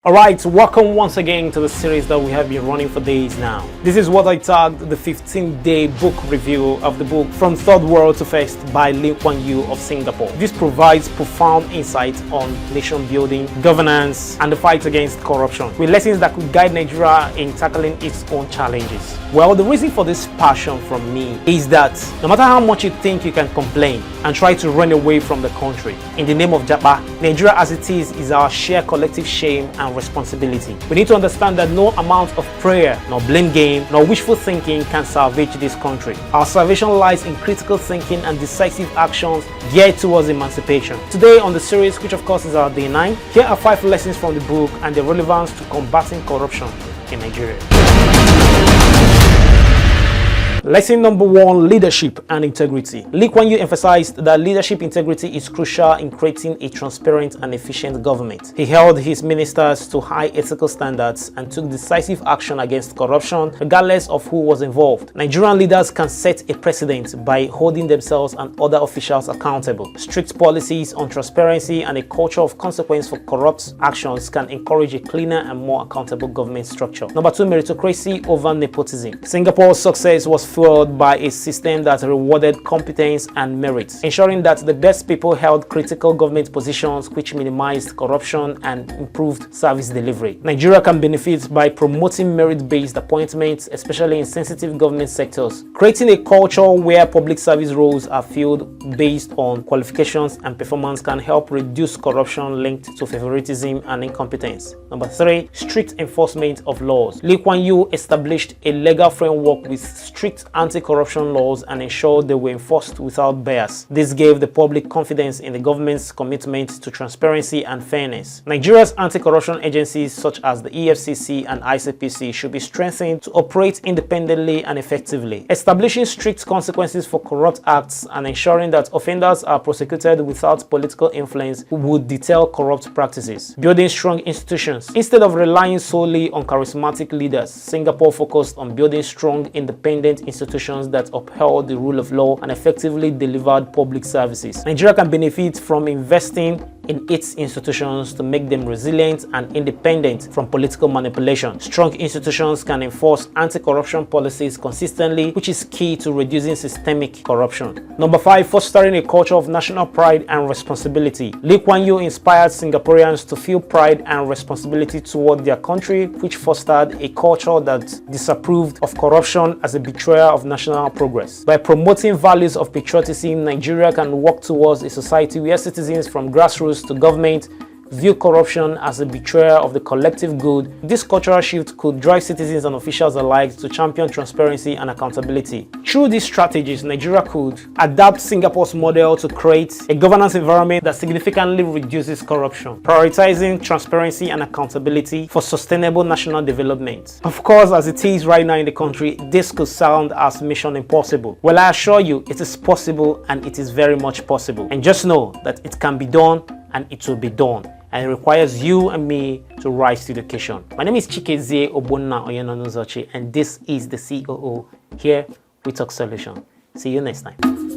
Alright, welcome once again to the series that we have been running for days now. This is what I tagged the 15-day book review of the book From Third World to First by Lee Kuan Yew of Singapore. This provides profound insight on nation building, governance, and the fight against corruption, with lessons that could guide Nigeria in tackling its own challenges. Well, the reason for this passion from me is that no matter how much you think you can complain and try to run away from the country, in the name of Japa, Nigeria as it is our shared collective shame and responsibility. We need to understand that no amount of prayer, nor blame game, nor wishful thinking can salvage this country. Our salvation lies in critical thinking and decisive actions geared towards emancipation. Today on the series, which of course is our day 9, here are 5 lessons from the book and their relevance to combating corruption in Nigeria. Lesson number 1, leadership and integrity. Lee Kuan Yew emphasized that leadership integrity is crucial in creating a transparent and efficient government. He held his ministers to high ethical standards and took decisive action against corruption, regardless of who was involved. Nigerian leaders can set a precedent by holding themselves and other officials accountable. Strict policies on transparency and a culture of consequence for corrupt actions can encourage a cleaner and more accountable government structure. Number 2, meritocracy over nepotism. Singapore's success was fueled by a system that rewarded competence and merit, ensuring that the best people held critical government positions, which minimized corruption and improved service delivery. Nigeria can benefit by promoting merit-based appointments, especially in sensitive government sectors. Creating a culture where public service roles are filled based on qualifications and performance can help reduce corruption linked to favoritism and incompetence. Number 3, strict enforcement of laws. Lee Kuan Yew established a legal framework with strict anti-corruption laws and ensured they were enforced without bias. This gave the public confidence in the government's commitment to transparency and fairness. Nigeria's anti-corruption agencies such as the EFCC and ICPC should be strengthened to operate independently and effectively. Establishing strict consequences for corrupt acts and ensuring that offenders are prosecuted without political influence would deter corrupt practices. Building strong institutions. Instead of relying solely on charismatic leaders, Singapore focused on building strong, independent institutions that upheld the rule of law and effectively delivered public services. Nigeria can benefit from investing in its institutions to make them resilient and independent from political manipulation. Strong institutions can enforce anti-corruption policies consistently, which is key to reducing systemic corruption. Number 5, fostering a culture of national pride and responsibility. Lee Kuan Yew inspired Singaporeans to feel pride and responsibility toward their country, which fostered a culture that disapproved of corruption as a betrayal of national progress. By promoting values of patriotism, Nigeria can work towards a society where citizens from grassroots to government view corruption as a betrayal of the collective good. This cultural shift could drive citizens and officials alike to champion transparency and accountability. Through these strategies, Nigeria could adapt Singapore's model to create a governance environment that significantly reduces corruption, prioritizing transparency and accountability for sustainable national development. Of course, as it is right now in the country, this could sound as mission impossible. Well, I assure you, it is possible, and it is very much possible. And just know that it can be done, and it will be done. And it requires you and me to rise to the occasion. My name is Chikeze Obonna Oyenonuzochi, and this is the COO. Here we talk solution. See you next time.